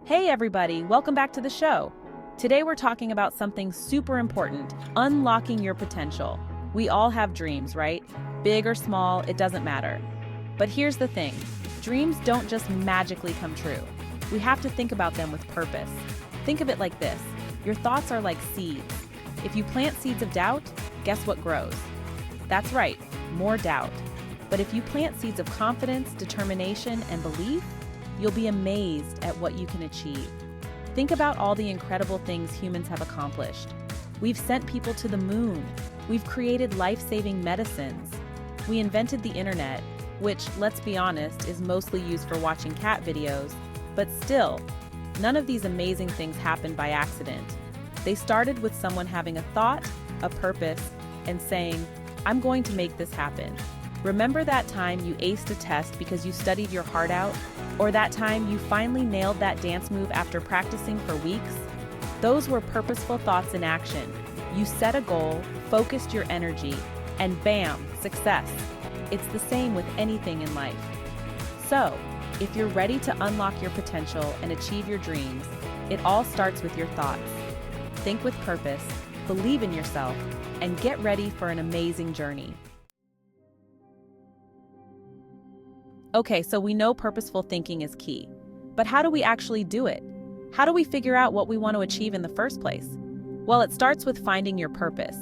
Hey everybody, welcome back to the show. Today we're talking about something super important, unlocking your potential. We all have dreams, right? Big or small, it doesn't matter. But here's the thing, dreams don't just magically come true. We have to think about them with purpose. Think of it like this, your thoughts are like seeds. If you plant seeds of doubt, guess what grows? That's right, more doubt. But if you plant seeds of confidence, determination, and belief, you'll be amazed at what you can achieve. Think about all the incredible things humans have accomplished. We've sent people to the moon. We've created life-saving medicines. We invented the internet, which, let's be honest, is mostly used for watching cat videos. But still, none of these amazing things happened by accident. They started with someone having a thought, a purpose, and saying, I'm going to make this happen. Remember that time you aced a test because you studied your heart out? Or that time you finally nailed that dance move after practicing for weeks? Those were purposeful thoughts in action. You set a goal, focused your energy, and bam, success. It's the same with anything in life. So, if you're ready to unlock your potential and achieve your dreams, it all starts with your thoughts. Think with purpose, believe in yourself, and get ready for an amazing journey. Okay, so we know purposeful thinking is key. But how do we actually do it? How do we figure out what we want to achieve in the first place? Well, it starts with finding your purpose.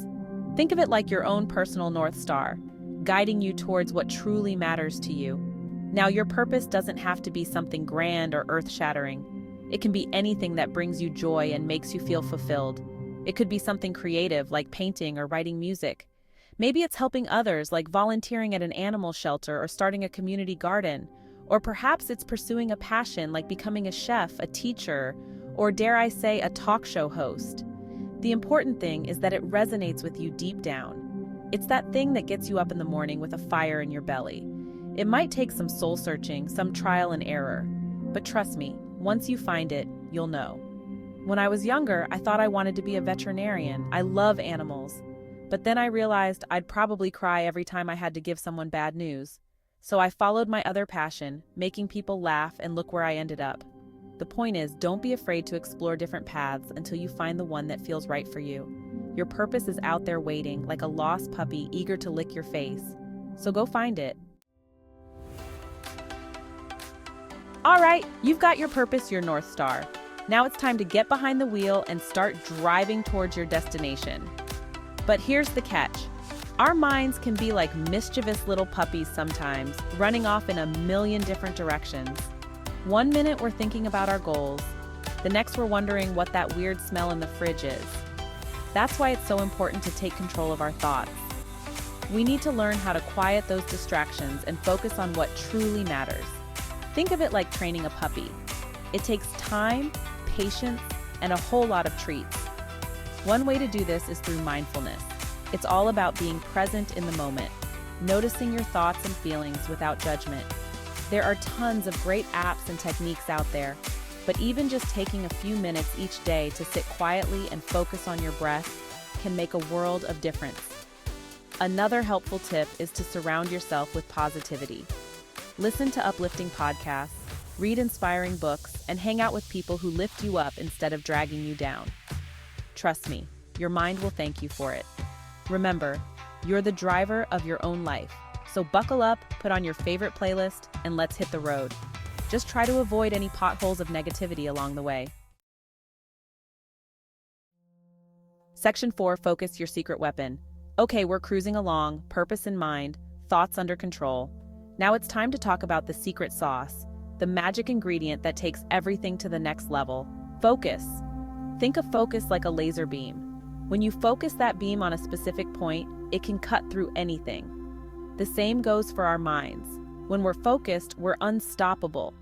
Think of it like your own personal North Star, guiding you towards what truly matters to you. Now, your purpose doesn't have to be something grand or earth-shattering. It can be anything that brings you joy and makes you feel fulfilled. It could be something creative like painting or writing music. Maybe it's helping others, like volunteering at an animal shelter or starting a community garden. Or perhaps it's pursuing a passion like becoming a chef, a teacher, or dare I say, a talk show host. The important thing is that it resonates with you deep down. It's that thing that gets you up in the morning with a fire in your belly. It might take some soul searching, some trial and error. But trust me, once you find it, you'll know. When I was younger, I thought I wanted to be a veterinarian. I love animals. But then I realized I'd probably cry every time I had to give someone bad news. So I followed my other passion, making people laugh, and look where I ended up. The point is, don't be afraid to explore different paths until you find the one that feels right for you. Your purpose is out there waiting, like a lost puppy eager to lick your face. So go find it. All right, you've got your purpose, your North Star. Now it's time to get behind the wheel and start driving towards your destination. But here's the catch. Our minds can be like mischievous little puppies sometimes, running off in a million different directions. One minute we're thinking about our goals, the next we're wondering what that weird smell in the fridge is. That's why it's so important to take control of our thoughts. We need to learn how to quiet those distractions and focus on what truly matters. Think of it like training a puppy. It takes time, patience, and a whole lot of treats. One way to do this is through mindfulness. It's all about being present in the moment, noticing your thoughts and feelings without judgment. There are tons of great apps and techniques out there, but even just taking a few minutes each day to sit quietly and focus on your breath can make a world of difference. Another helpful tip is to surround yourself with positivity. Listen to uplifting podcasts, read inspiring books, and hang out with people who lift you up instead of dragging you down. Trust me, your mind will thank you for it. Remember, you're the driver of your own life. So buckle up, put on your favorite playlist, and let's hit the road. Just try to avoid any potholes of negativity along the way. Section 4, focus your secret weapon. Okay, we're cruising along, purpose in mind, thoughts under control. Now it's time to talk about the secret sauce, the magic ingredient that takes everything to the next level. Focus. Think of focus like a laser beam. When you focus that beam on a specific point, it can cut through anything. The same goes for our minds. When we're focused, we're unstoppable.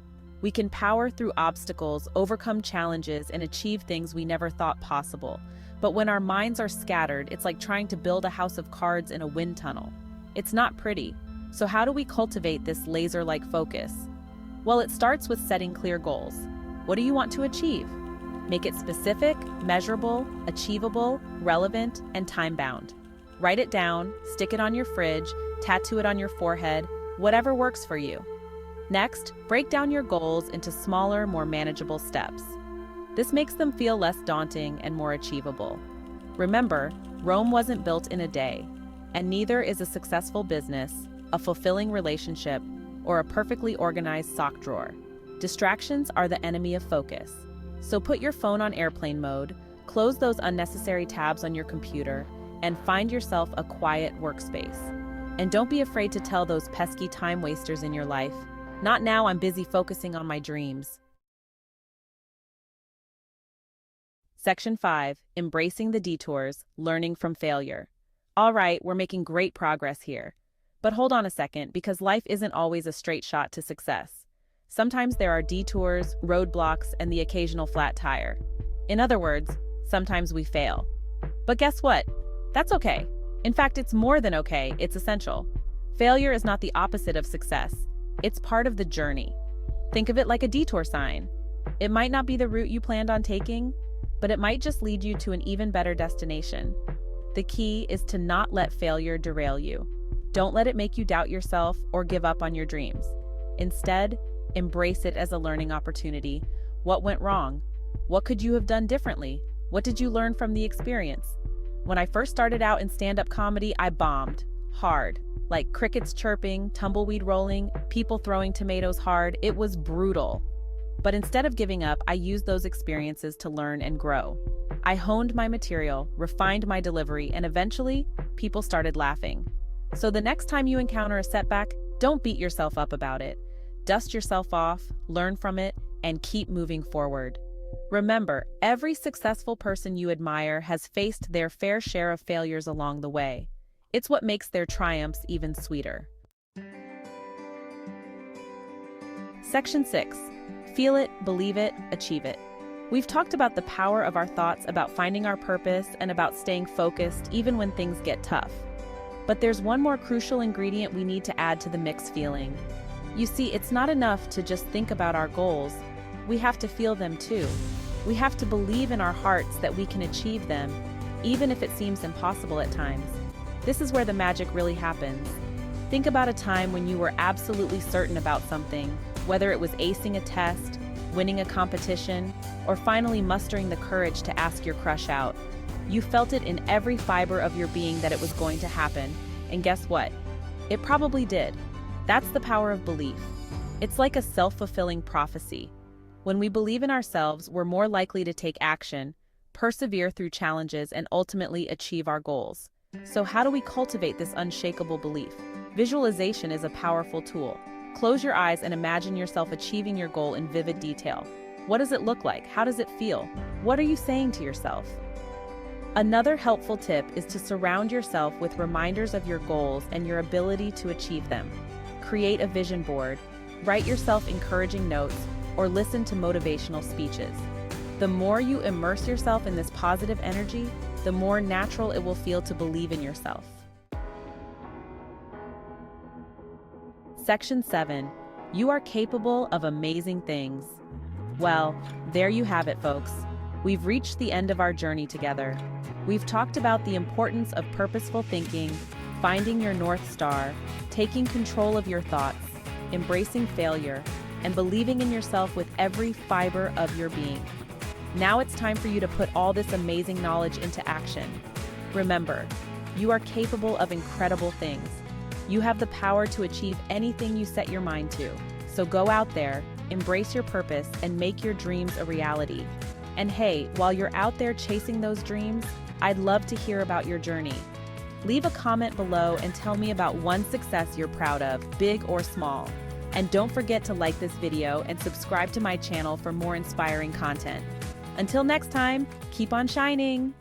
We can power through obstacles, overcome challenges, and achieve things we never thought possible. But when our minds are scattered, it's like trying to build a house of cards in a wind tunnel. It's not pretty. So how do we cultivate this laser-like focus? Well, it starts with setting clear goals. What do you want to achieve? Make it specific, measurable, achievable, relevant, and time-bound. Write it down, stick it on your fridge, tattoo it on your forehead, whatever works for you. Next, break down your goals into smaller, more manageable steps. This makes them feel less daunting and more achievable. Remember, Rome wasn't built in a day, and neither is a successful business, a fulfilling relationship, or a perfectly organized sock drawer. Distractions are the enemy of focus. So put your phone on airplane mode, close those unnecessary tabs on your computer, and find yourself a quiet workspace. And don't be afraid to tell those pesky time wasters in your life, "Not now, I'm busy focusing on my dreams." Section 5. Embracing the detours, learning from failure. All right, we're making great progress here. But hold on a second, because life isn't always a straight shot to success. Sometimes there are detours, roadblocks, and the occasional flat tire. In other words, sometimes we fail. But guess what? That's okay. In fact, it's more than okay, it's essential. Failure is not the opposite of success. It's part of the journey. Think of it like a detour sign. It might not be the route you planned on taking, but it might just lead you to an even better destination. The key is to not let failure derail you. Don't let it make you doubt yourself or give up on your dreams. Instead, embrace it as a learning opportunity. What went wrong? What could you have done differently? What did you learn from the experience? When I first started out in stand-up comedy, I bombed hard. Like crickets chirping, tumbleweed rolling, people throwing tomatoes hard. It was brutal. But instead of giving up, I used those experiences to learn and grow. I honed my material, refined my delivery, and eventually, people started laughing. So the next time you encounter a setback, don't beat yourself up about it. Dust yourself off, learn from it, and keep moving forward. Remember, every successful person you admire has faced their fair share of failures along the way. It's what makes their triumphs even sweeter. Section 6. Feel it, believe it, achieve it. We've talked about the power of our thoughts, about finding our purpose, and about staying focused even when things get tough. But there's one more crucial ingredient we need to add to the mix: feeling. You see, it's not enough to just think about our goals. We have to feel them too. We have to believe in our hearts that we can achieve them, even if it seems impossible at times. This is where the magic really happens. Think about a time when you were absolutely certain about something, whether it was acing a test, winning a competition, or finally mustering the courage to ask your crush out. You felt it in every fiber of your being that it was going to happen, and guess what? It probably did. That's the power of belief. It's like a self-fulfilling prophecy. When we believe in ourselves, we're more likely to take action, persevere through challenges, and ultimately achieve our goals. So how do we cultivate this unshakable belief? Visualization is a powerful tool. Close your eyes and imagine yourself achieving your goal in vivid detail. What does it look like? How does it feel? What are you saying to yourself? Another helpful tip is to surround yourself with reminders of your goals and your ability to achieve them. Create a vision board, write yourself encouraging notes, or listen to motivational speeches. The more you immerse yourself in this positive energy, the more natural it will feel to believe in yourself. Section 7. You are capable of amazing things. Well, there you have it, folks. We've reached the end of our journey together. We've talked about the importance of purposeful thinking, finding your North Star, taking control of your thoughts, embracing failure, and believing in yourself with every fiber of your being. Now it's time for you to put all this amazing knowledge into action. Remember, you are capable of incredible things. You have the power to achieve anything you set your mind to. So go out there, embrace your purpose, and make your dreams a reality. And hey, while you're out there chasing those dreams, I'd love to hear about your journey. Leave a comment below and tell me about one success you're proud of, big or small. And don't forget to like this video and subscribe to my channel for more inspiring content. Until next time, keep on shining!